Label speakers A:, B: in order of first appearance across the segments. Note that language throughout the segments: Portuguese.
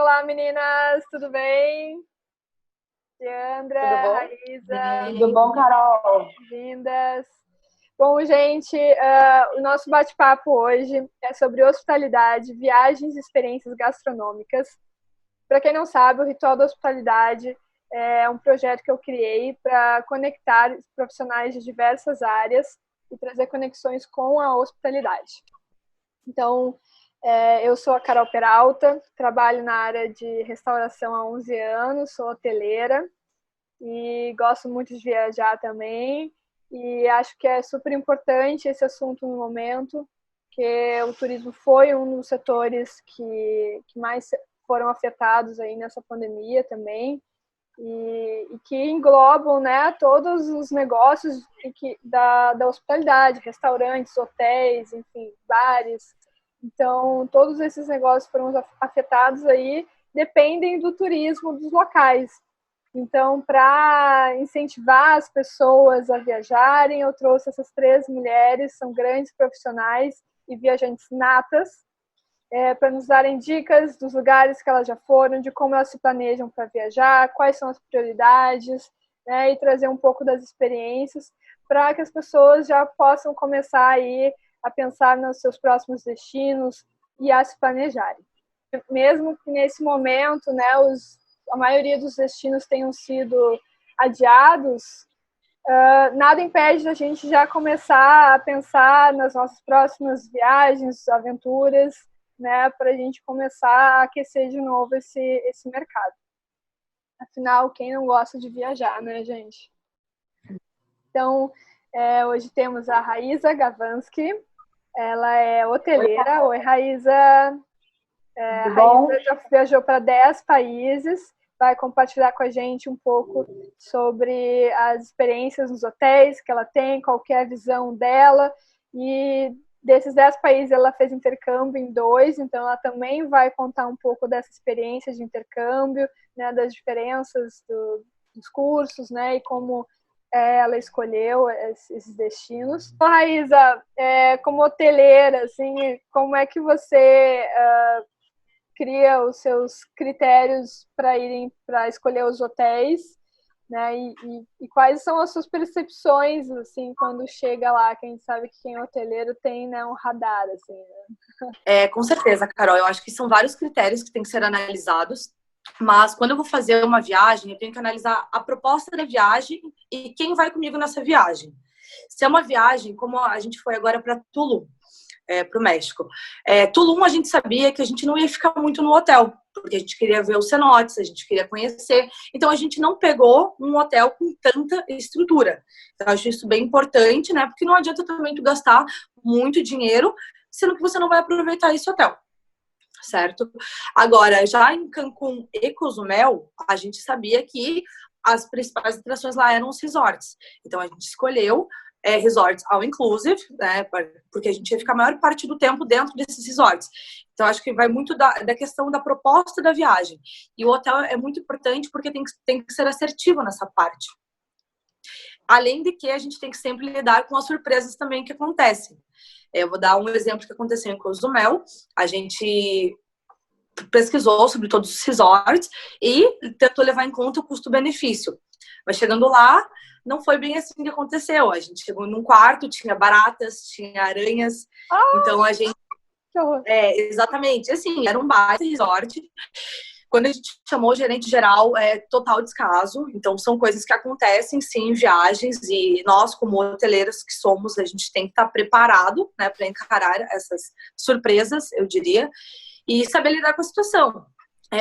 A: Olá, meninas, tudo bem?
B: Tudo
A: Leandra,
B: bom?
A: Raíza,
B: Tudo bom, Carol?
A: bem-vindas. Bom, gente, o nosso bate-papo hoje é sobre hospitalidade, viagens e experiências gastronômicas. Para quem não sabe, o Ritual da Hospitalidade é um projeto que eu criei para conectar profissionais de diversas áreas e trazer conexões com a hospitalidade. Então, eu sou a Carol Peralta, trabalho na área de restauração há 11 anos, sou hoteleira e gosto muito de viajar também. E acho que é super importante esse assunto no momento, que o turismo foi um dos setores que mais foram afetados aí nessa pandemia também. E que englobam, né, todos os negócios da hospitalidade, restaurantes, hotéis, enfim, bares. Então, todos esses negócios foram afetados aí, dependem do turismo dos locais. Então, para incentivar as pessoas a viajarem, eu trouxe essas 3 mulheres, são grandes profissionais e viajantes natas, para nos darem dicas dos lugares que elas já foram, de como elas se planejam para viajar, quais são as prioridades, né, e trazer um pouco das experiências para que as pessoas já possam começar aí a pensar nos seus próximos destinos e a se planejarem. Mesmo que nesse momento, né, a maioria dos destinos tenham sido adiados, nada impede da gente já começar a pensar nas nossas próximas viagens, aventuras, né, para a gente começar a aquecer de novo esse mercado. Afinal, quem não gosta de viajar, né, gente? Então, hoje temos a Raíza Gavansky, ela é hoteleira. Oi, Raíza. A Raíza já viajou para 10 países, vai compartilhar com a gente um pouco sobre as experiências nos hotéis que ela tem, qual que é a visão dela. E desses 10 países ela fez intercâmbio em 2, então ela também vai contar um pouco dessa experiência de intercâmbio, né, das diferenças dos cursos, né, e como ela escolheu esses destinos. Então, Raíza, como hoteleira, assim, como é que você cria os seus critérios para escolher os hotéis, né? E quais são as suas percepções, assim, quando chega lá, que a gente sabe que quem é hoteleiro tem, né, um radar, assim, né?
B: Com certeza, Carol. Eu acho que são vários critérios que têm que ser analisados. Mas quando eu vou fazer uma viagem, eu tenho que analisar a proposta da viagem e quem vai comigo nessa viagem. Se é uma viagem, como a gente foi agora para Tulum, para o México. Tulum, a gente sabia que a gente não ia ficar muito no hotel, porque a gente queria ver os cenotes, a gente queria conhecer. Então, a gente não pegou um hotel com tanta estrutura. Então, eu acho isso bem importante, né? Porque não adianta também tu gastar muito dinheiro, sendo que você não vai aproveitar esse hotel. Certo? Agora, já em Cancún e Cozumel, a gente sabia que as principais atrações lá eram os resorts. Então, a gente escolheu resorts all inclusive, né, porque a gente ia ficar a maior parte do tempo dentro desses resorts. Então, acho que vai muito da questão da proposta da viagem. E o hotel é muito importante porque tem que ser assertivo nessa parte. Além de que a gente tem que sempre lidar com as surpresas também que acontecem. Eu vou dar um exemplo que aconteceu em Cozumel. A gente pesquisou sobre todos os resorts e tentou levar em conta o custo-benefício. Mas chegando lá, não foi bem assim que aconteceu. A gente chegou num quarto, tinha baratas, tinha aranhas. Então a gente... exatamente. Assim, era um baita resort. Quando a gente chamou o gerente geral, total descaso. Então, são coisas que acontecem, sim, em viagens. E nós, como hoteleiros que somos, a gente tem que estar preparado, né, para encarar essas surpresas, eu diria, e saber lidar com a situação.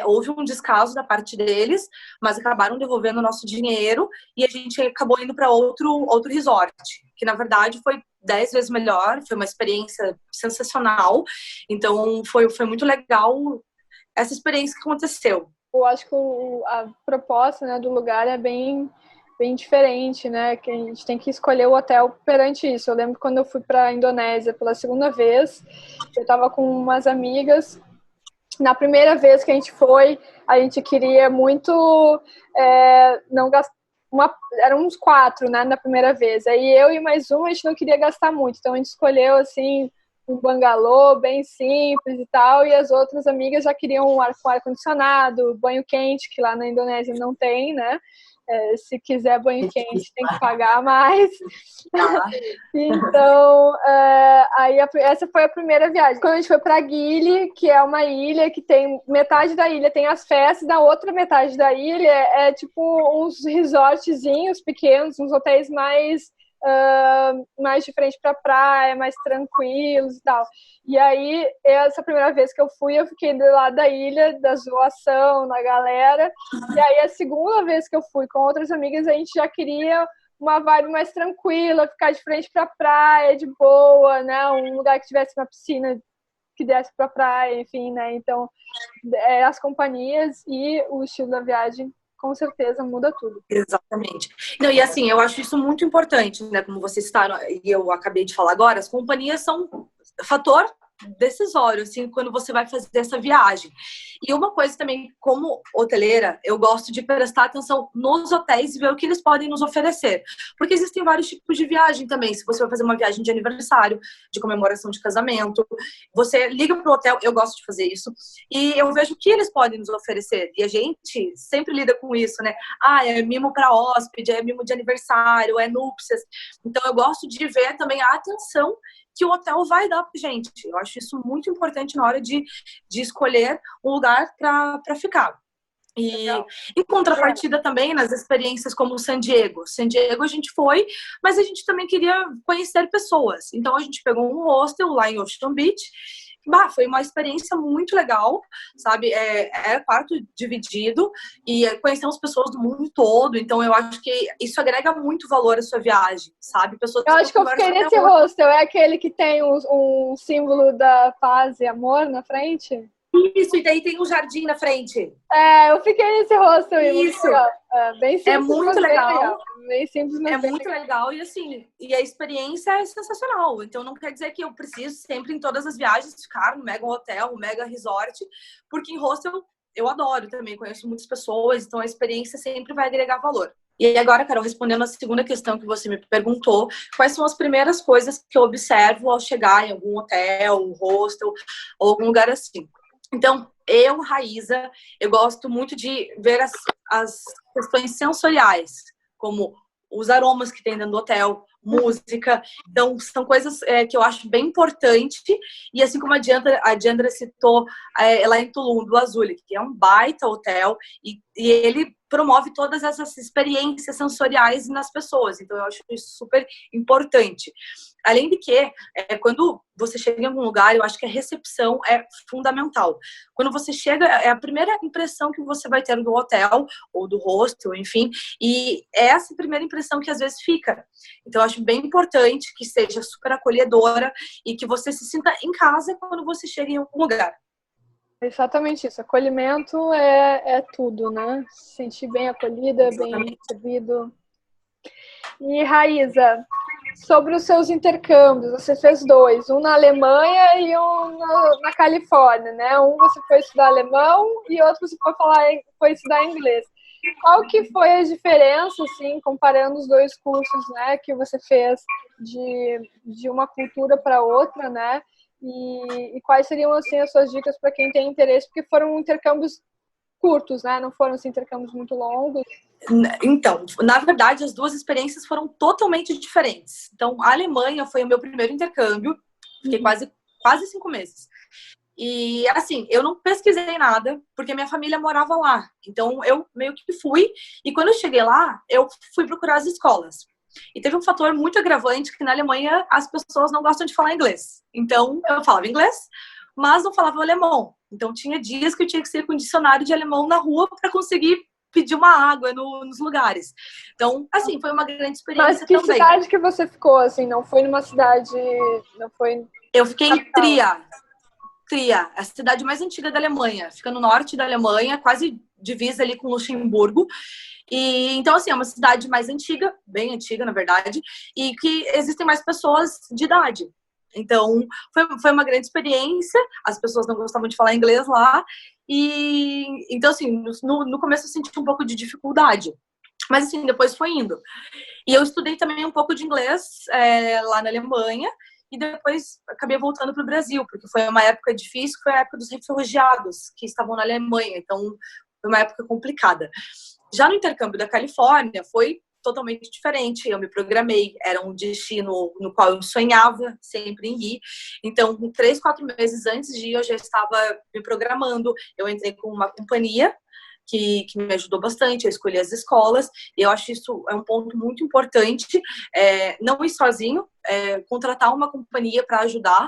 B: Houve um descaso da parte deles, mas acabaram devolvendo o nosso dinheiro e a gente acabou indo para outro resort, que na verdade foi 10 vezes melhor, foi uma experiência sensacional. Então, foi muito legal essa experiência que aconteceu.
A: Eu acho que a proposta, né, do lugar é bem diferente, né? Que a gente tem que escolher o hotel perante isso. Eu lembro quando eu fui para a Indonésia pela segunda vez, eu estava com umas amigas. Na primeira vez que a gente foi, a gente queria muito não gastar. Eram uns 4, né, na primeira vez. Aí eu e mais uma, a gente não queria gastar muito. Então a gente escolheu, assim, um bangalô bem simples e tal, e as outras amigas já queriam um com ar-condicionado, banho quente, que lá na Indonésia não tem, né? Se quiser banho quente, tem que pagar mais. Então, aí essa foi a primeira viagem. Quando a gente foi para Gili, que é uma ilha que tem metade da ilha tem as festas, da outra metade da ilha é tipo uns resortzinhos pequenos, uns hotéis mais de frente para a praia, mais tranquilos e tal. E aí, essa primeira vez que eu fui, eu fiquei do lado da ilha, da zoação, da galera. E aí, a segunda vez que eu fui com outras amigas, a gente já queria uma vibe mais tranquila, ficar de frente para a praia, de boa, né? Um lugar que tivesse uma piscina que desse para a praia, enfim, né? Então, as companhias e o estilo da viagem com certeza muda tudo.
B: Exatamente. Não, e assim, eu acho isso muito importante, né? Como você está, e eu acabei de falar agora, as companhias são fator decisório, assim, quando você vai fazer essa viagem. E uma coisa também, como hoteleira, eu gosto de prestar atenção nos hotéis e ver o que eles podem nos oferecer. Porque existem vários tipos de viagem também. Se você vai fazer uma viagem de aniversário, de comemoração de casamento, você liga pro hotel, eu gosto de fazer isso, e eu vejo o que eles podem nos oferecer. E a gente sempre lida com isso, né? É mimo para hóspede, é mimo de aniversário, é núpcias. Então eu gosto de ver também a atenção que o hotel vai dar pra gente. Eu acho isso muito importante na hora de escolher um lugar para ficar. E em contrapartida também nas experiências como San Diego. San Diego a gente foi, mas a gente também queria conhecer pessoas. Então a gente pegou um hostel lá em Ocean Beach. Foi uma experiência muito legal, sabe? É quarto dividido e conhecemos pessoas do mundo todo. Então eu acho que isso agrega muito valor à sua viagem, sabe? Pessoas
A: eu acho que eu fiquei nesse hostel. É aquele que tem um símbolo da paz e amor na frente?
B: Isso, e daí tem um jardim na frente.
A: Eu fiquei nesse hostel.
B: Isso.
A: Bem simples,
B: é muito legal.
A: Bem simples, mas
B: muito legal. E assim, e a experiência é sensacional. Então não quer dizer que eu preciso sempre em todas as viagens ficar no mega hotel, no mega resort, porque em hostel eu adoro também, conheço muitas pessoas, então a experiência sempre vai agregar valor. E agora, Carol, respondendo a segunda questão que você me perguntou, quais são as primeiras coisas que eu observo ao chegar em algum hotel, um hostel ou algum lugar assim? Então, eu, Raíza, eu gosto muito de ver as questões sensoriais, como os aromas que tem dentro do hotel, música. Então, são coisas que eu acho bem importante. E assim como a Diandra citou lá em Tulum, do Azul, que é um baita hotel, e ele promove todas essas experiências sensoriais nas pessoas. Então, eu acho isso super importante. Além de que, quando você chega em algum lugar, eu acho que a recepção é fundamental. Quando você chega, é a primeira impressão que você vai ter do hotel, ou do hostel, enfim, e é essa primeira impressão que às vezes fica. Então, eu acho bem importante que seja super acolhedora e que você se sinta em casa quando você chega em algum lugar.
A: Exatamente isso. Acolhimento é tudo, né? Se sentir bem acolhida, bem recebido. E, Raíza, sobre os seus intercâmbios, você fez 2, um na Alemanha e um na Califórnia, né? Um você foi estudar alemão e outro você foi estudar inglês. Qual que foi a diferença, assim, comparando os dois cursos, né, que você fez de uma cultura para outra, né? E quais seriam, assim, as suas dicas para quem tem interesse? Porque foram intercâmbios curtos, né? Não foram assim, intercâmbios muito longos.
B: Então, na verdade, as duas experiências foram totalmente diferentes. Então, a Alemanha foi o meu primeiro intercâmbio, fiquei quase 5 meses. E, assim, eu não pesquisei nada, porque minha família morava lá. Então, eu meio que fui. E quando eu cheguei lá, eu fui procurar as escolas. E teve um fator muito agravante, que na Alemanha as pessoas não gostam de falar inglês. Então, eu falava inglês, mas não falava alemão. Então, tinha dias que eu tinha que ser com um dicionário de alemão na rua para conseguir pedir uma água nos lugares. Então, assim, foi uma grande experiência.
A: Mas que
B: também.
A: Cidade que você ficou, assim? Não foi numa cidade... Não foi...
B: Eu fiquei em Trier, a cidade mais antiga da Alemanha. Fica no norte da Alemanha, quase divisa ali com Luxemburgo. E, então, assim, é uma cidade mais antiga, bem antiga, na verdade, e que existem mais pessoas de idade. Então, foi uma grande experiência. As pessoas não gostavam de falar inglês lá. E, então, assim, no começo eu senti um pouco de dificuldade. Mas, assim, depois foi indo. E eu estudei também um pouco de inglês lá na Alemanha. e depois acabei voltando para o Brasil, porque foi uma época difícil, foi a época dos refugiados que estavam na Alemanha, então foi uma época complicada. Já no intercâmbio da Califórnia, foi totalmente diferente. Eu me programei, era um destino no qual eu sonhava sempre em ir. Então, 3, 4 meses antes de ir, eu já estava me programando. Eu entrei com uma companhia que me ajudou bastante a escolher as escolas, e eu acho isso é um ponto muito importante, não ir sozinho, contratar uma companhia para ajudar.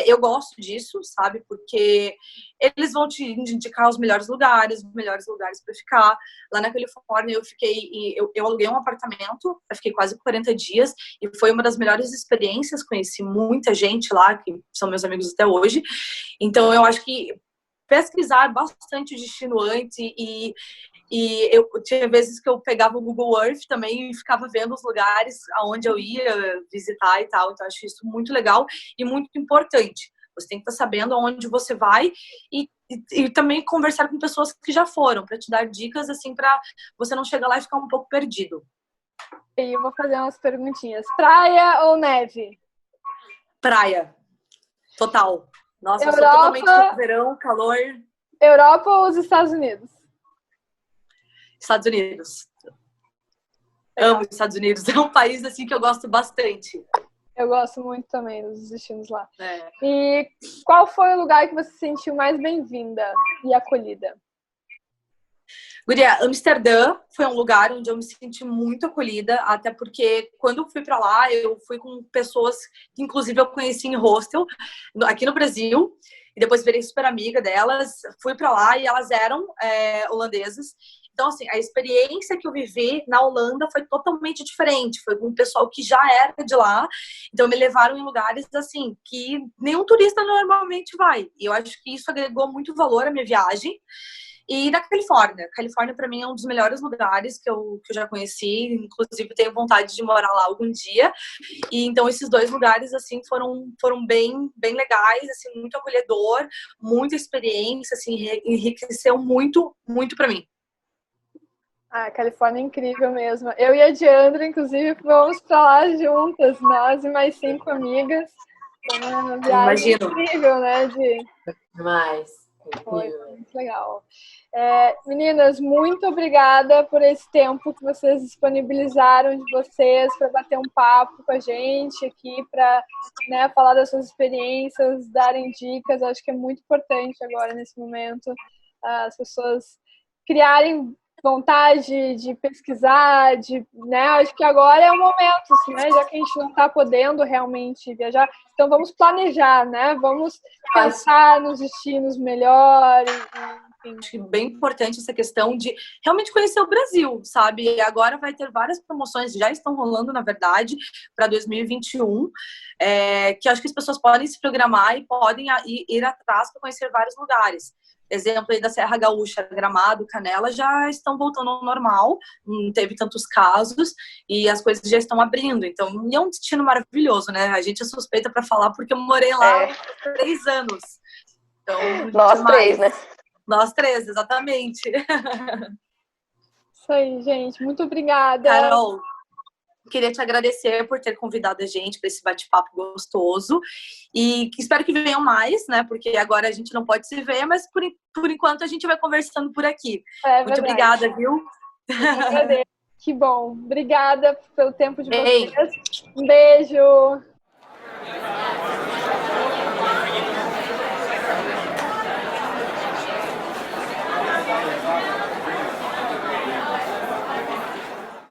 B: Eu gosto disso, sabe, porque eles vão te indicar os melhores lugares para ficar. Lá na Califórnia eu aluguei um apartamento, eu fiquei quase 40 dias, e foi uma das melhores experiências, conheci muita gente lá, que são meus amigos até hoje. Então eu acho que pesquisar bastante o destino antes, e eu tinha vezes que eu pegava o Google Earth também e ficava vendo os lugares aonde eu ia visitar e tal. Então, eu acho isso muito legal e muito importante. Você tem que estar sabendo aonde você vai e também conversar com pessoas que já foram, para te dar dicas, assim, para você não chegar lá e ficar um pouco perdido.
A: E eu vou fazer umas perguntinhas. Praia ou neve?
B: Praia. Total. Nossa,
A: Europa,
B: eu sou totalmente do verão, calor.
A: Europa ou os Estados Unidos?
B: Estados Unidos. Amo os Estados Unidos. É um país assim que eu gosto bastante.
A: Eu gosto muito também dos destinos lá. E qual foi o lugar que você se sentiu mais bem-vinda e acolhida?
B: Guria, Amsterdã foi um lugar onde eu me senti muito acolhida, até porque quando eu fui para lá, eu fui com pessoas que inclusive eu conheci em hostel aqui no Brasil, e depois virei super amiga delas, fui para lá e elas eram holandesas. Então, assim, a experiência que eu vivi na Holanda foi totalmente diferente. Foi com um pessoal que já era de lá. Então, me levaram em lugares, assim, que nenhum turista normalmente vai. E eu acho que isso agregou muito valor à minha viagem. E na Califórnia. Califórnia, para mim, é um dos melhores lugares que eu já conheci. Inclusive, tenho vontade de morar lá algum dia. E então, esses 2 lugares, assim, foram bem, bem legais, assim, muito acolhedor, muita experiência, assim, enriqueceu muito, muito para mim.
A: A Califórnia é incrível mesmo. Eu e a Diandra, inclusive, vamos para lá juntas, nós e mais 5 amigas. Foi uma viagem incrível, né?
C: Demais.
A: Foi muito legal. Meninas, muito obrigada por esse tempo que vocês disponibilizaram de vocês para bater um papo com a gente aqui, para, né, falar das suas experiências, darem dicas. Acho que é muito importante agora, nesse momento, as pessoas criarem vontade de pesquisar, né? Acho que agora é o momento, assim, né? Já que a gente não está podendo realmente viajar, então vamos planejar, né? Vamos pensar nos destinos melhor. Enfim.
B: Acho que é bem importante essa questão de realmente conhecer o Brasil, sabe? E agora vai ter várias promoções, já estão rolando, na verdade, para 2021, que acho que as pessoas podem se programar e podem ir atrás para conhecer vários lugares. Exemplo aí da Serra Gaúcha, Gramado, Canela, já estão voltando ao normal, não teve tantos casos e as coisas já estão abrindo. Então, é um destino maravilhoso, né? A gente é suspeita para falar porque eu morei lá há 3 anos. Então,
C: nós 3, né?
B: Nós 3, exatamente.
A: Isso aí, gente. Muito obrigada.
B: Carol, queria te agradecer por ter convidado a gente para esse bate-papo gostoso e espero que venham mais, né? Porque agora a gente não pode se ver, mas por enquanto a gente vai conversando por aqui. Muito obrigada, viu?
A: Eu agradeço. Que bom. Obrigada pelo tempo de vocês. Um beijo.